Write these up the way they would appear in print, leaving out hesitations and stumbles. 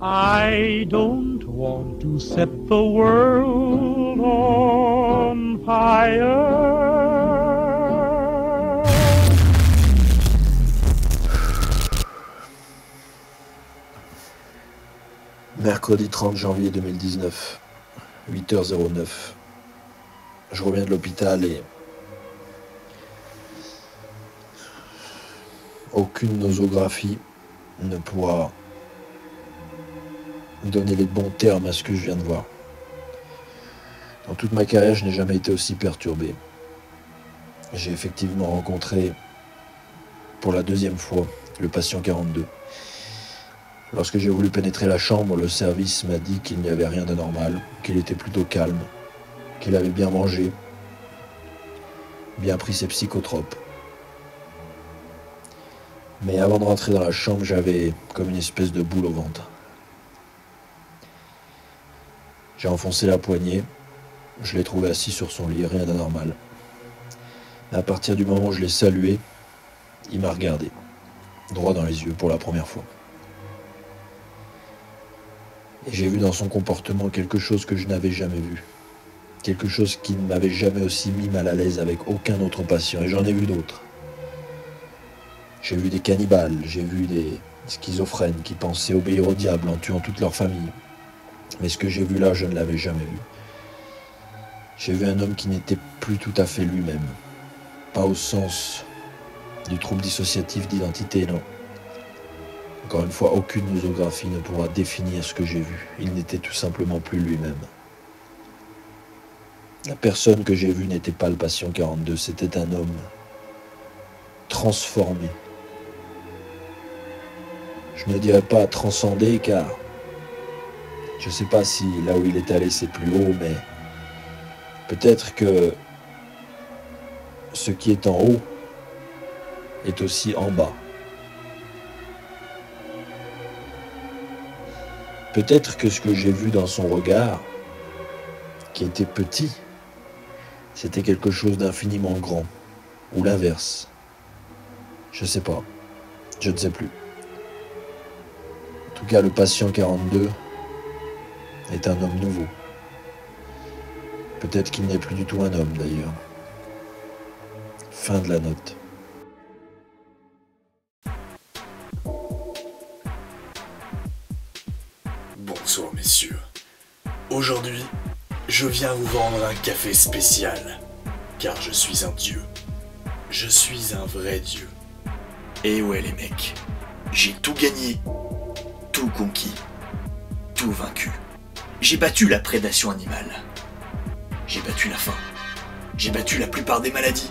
I don't want to set the world on fire. Mercredi 30 janvier 2019, 8h09. Je reviens de l'hôpital et aucune nosographie ne pourra donner les bons termes à ce que je viens de voir. Dans toute ma carrière, je n'ai jamais été aussi perturbé. J'ai effectivement rencontré pour la deuxième fois le patient 42. Lorsque j'ai voulu pénétrer la chambre, le service m'a dit qu'il n'y avait rien d'anormal, qu'il était plutôt calme, qu'il avait bien mangé, bien pris ses psychotropes. Mais avant de rentrer dans la chambre, j'avais comme une espèce de boule au ventre. J'ai enfoncé la poignée, je l'ai trouvé assis sur son lit, rien d'anormal. À partir du moment où je l'ai salué, il m'a regardé, droit dans les yeux pour la première fois. Et j'ai vu dans son comportement quelque chose que je n'avais jamais vu. Quelque chose qui ne m'avait jamais aussi mis mal à l'aise avec aucun autre patient, et j'en ai vu d'autres. J'ai vu des cannibales, j'ai vu des schizophrènes qui pensaient obéir au diable en tuant toute leur famille. Mais ce que j'ai vu là, je ne l'avais jamais vu. J'ai vu un homme qui n'était plus tout à fait lui-même. Pas au sens du trouble dissociatif d'identité, non. Encore une fois, aucune nosographie ne pourra définir ce que j'ai vu. Il n'était tout simplement plus lui-même. La personne que j'ai vue n'était pas le patient 42, c'était un homme transformé. Je ne dirais pas transcendé car je ne sais pas si là où il est allé c'est plus haut, mais peut-être que ce qui est en haut est aussi en bas. Peut-être que ce que j'ai vu dans son regard, qui était petit, c'était quelque chose d'infiniment grand, ou l'inverse. Je ne sais pas, je ne sais plus. En tout cas, le patient 42 est un homme nouveau. Peut-être qu'il n'est plus du tout un homme d'ailleurs. Fin de la note. Bonsoir messieurs. Aujourd'hui, je viens vous vendre un café spécial, car je suis un dieu. Je suis un vrai dieu. Et ouais les mecs, j'ai tout gagné, tout conquis, tout vaincu. J'ai battu la prédation animale. J'ai battu la faim. J'ai battu la plupart des maladies.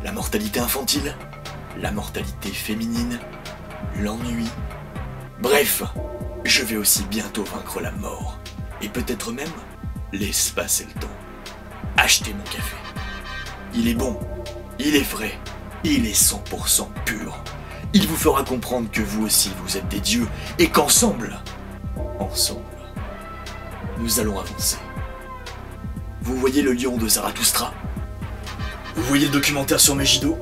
La mortalité infantile, la mortalité féminine, l'ennui. Bref, je vais aussi bientôt vaincre la mort. Et peut-être même l'espace et le temps. Achetez mon café. Il est bon, il est frais, il est 100% pur. Il vous fera comprendre que vous aussi vous êtes des dieux et qu'ensemble, nous allons avancer. Vous voyez le lion de Zarathustra? Vous voyez le documentaire sur Megiddo?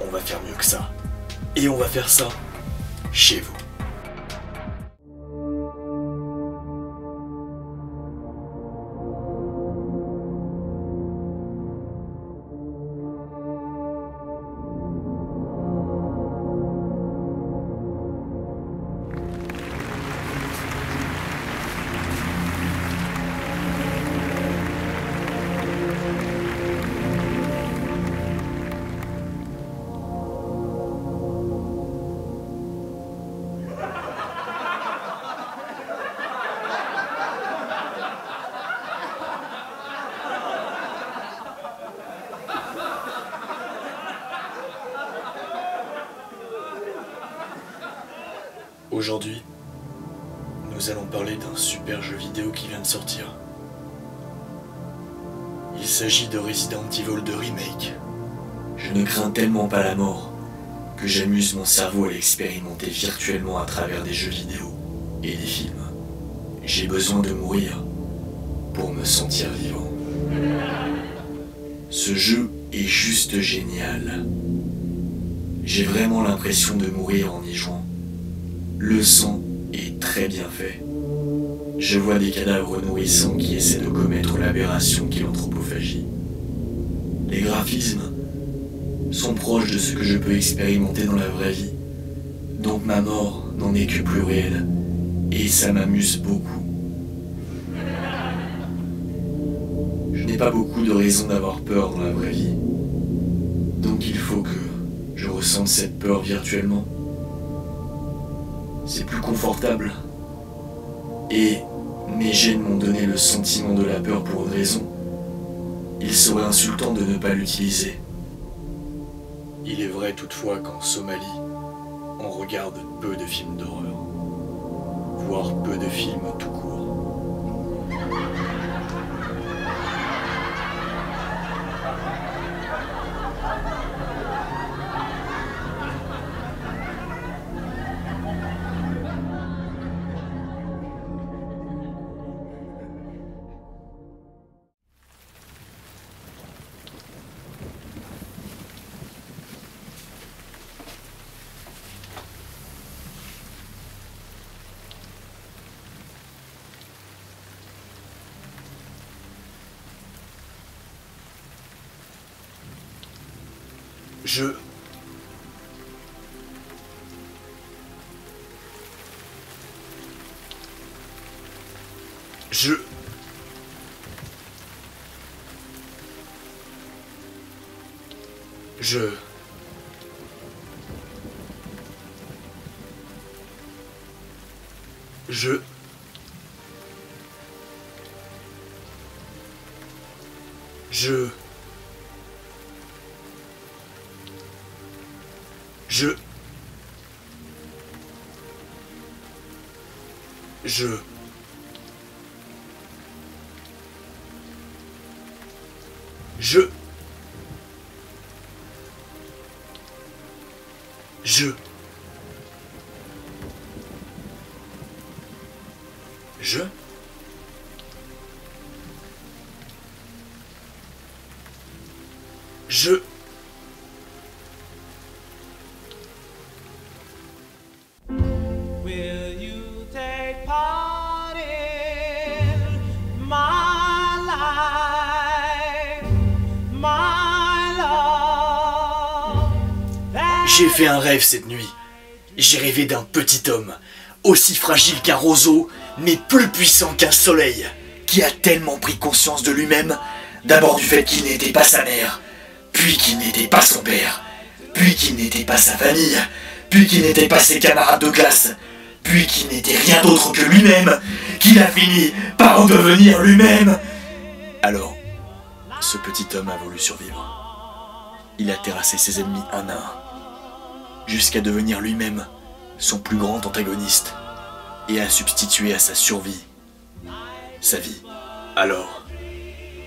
On va faire mieux que ça. Et on va faire ça chez vous. Aujourd'hui, nous allons parler d'un super jeu vidéo qui vient de sortir. Il s'agit de Resident Evil 2 Remake. Je ne crains tellement pas la mort que j'amuse mon cerveau à l'expérimenter virtuellement à travers des jeux vidéo et des films. J'ai besoin de mourir pour me sentir vivant. Ce jeu est juste génial. J'ai vraiment l'impression de mourir en y jouant. Le sang et très bien fait. Je vois des cadavres nourrissants qui essaient de commettre l'aberration qu'est l'anthropophagie. Les graphismes sont proches de ce que je peux expérimenter dans la vraie vie, donc ma mort n'en est que plus réelle, et ça m'amuse beaucoup. Je n'ai pas beaucoup de raisons d'avoir peur dans la vraie vie, donc il faut que je ressente cette peur virtuellement. C'est plus confortable, et mes gènes m'ont donné le sentiment de la peur pour une raison. Il serait insultant de ne pas l'utiliser. Il est vrai toutefois qu'en Somalie, on regarde peu de films d'horreur, voire peu de films tout court. Je Will you take part in my life, my love? J'ai fait un rêve cette nuit. J'ai rêvé d'un petit homme, aussi fragile qu'un roseau, mais plus puissant qu'un soleil, qui a tellement pris conscience de lui-même, d'abord du fait qu'il n'était pas sa mère, puis qu'il n'était pas son père, puis qu'il n'était pas sa famille, puis qu'il n'était pas ses camarades de classe, puis qu'il n'était rien d'autre que lui-même, qu'il a fini par en devenir lui-même. Alors, ce petit homme a voulu survivre. Il a terrassé ses ennemis un à un, jusqu'à devenir lui-même son plus grand antagoniste, et a substitué à sa survie sa vie. Alors,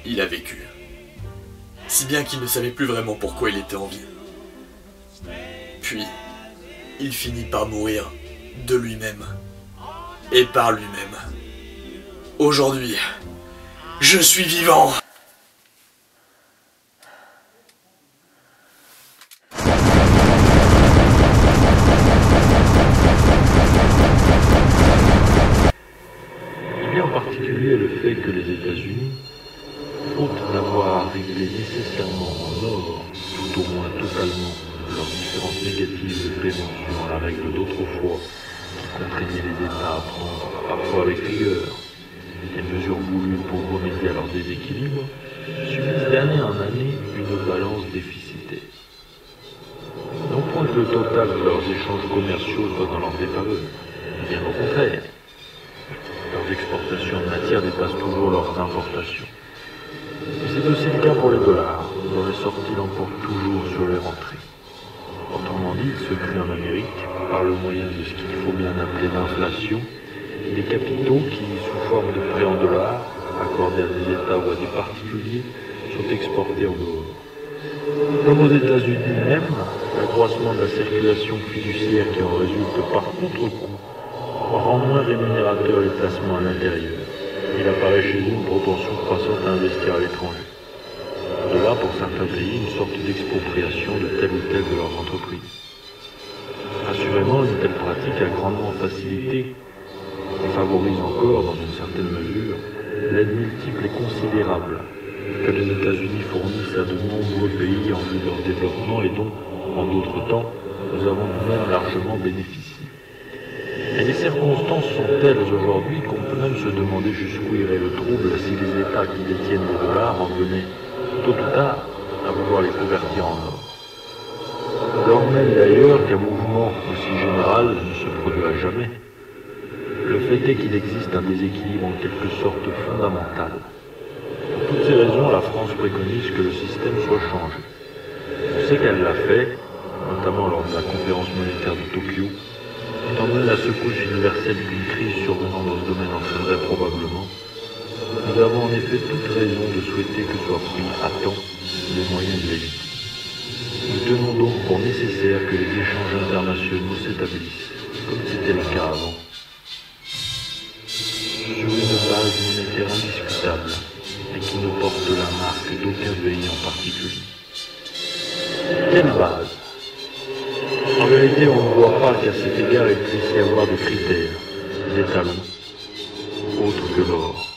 il a vécu. Si bien qu'il ne savait plus vraiment pourquoi il était en vie. Puis, il finit par mourir de lui-même et par lui-même. Aujourd'hui, je suis vivant. Il y a en particulier le fait que les États-Unis, faute d'avoir réglé nécessairement en or, tout au moins totalement, leurs différences négatives de prévention à la règle d'autrefois, qui contraignaient les États à prendre, parfois avec rigueur, des mesures voulues pour remédier à leur déséquilibre, subissent d'année en année une balance déficitaire. Non point que le total de leurs échanges commerciaux soit dans leur défaveur, bien au contraire. Leurs exportations en matière dépassent toujours leurs importations. Et c'est aussi le cas pour les dollars, dont les sorties l'emportent toujours sur les rentrées. Autrement dit, il se crée en Amérique, par le moyen de ce qu'il faut bien appeler l'inflation, des capitaux qui, sous forme de prêts en dollars, accordés à des États ou à des particuliers, sont exportés en dehors. Comme aux États-Unis même, l'accroissement de la circulation fiduciaire qui en résulte par contre-coup rend moins rémunérateur les placements à l'intérieur. Il apparaît chez eux une propension croissante à investir à l'étranger. De là, pour certains pays, une sorte d'expropriation de telle ou telle de leurs entreprises. Assurément, une telle pratique a grandement facilité favorise encore, dans une certaine mesure, l'aide multiple et considérable que les États-Unis fournissent à de nombreux pays en vue de leur développement et dont, en d'autres temps, nous avons nous-mêmes largement bénéficié. Et les circonstances sont telles aujourd'hui qu'on peut même se demander jusqu'où irait le trouble si les États qui détiennent les dollars en venaient, tôt ou tard, à vouloir les convertir en or. Lors même d'ailleurs qu'un mouvement aussi général ne se produira jamais, le fait est qu'il existe un déséquilibre en quelque sorte fondamental. Pour toutes ces raisons, la France préconise que le système soit changé. On sait qu'elle l'a fait, notamment lors de la conférence monétaire de Tokyo, étant donné la secousse universelle qu'une crise survenant dans ce domaine entraînerait probablement. Nous avons en effet toute raison de souhaiter que soient pris à temps les moyens de l'éviter. Nous tenons donc pour nécessaire que les échanges internationaux s'établissent, comme c'était le cas avant, sur une base monétaire indiscutable et qui ne porte la marque d'aucun pays en particulier. Quelle base? En vérité, on ne voit pas qu'à cet égard il puisse y avoir de critères, d'étalons, autres que l'or.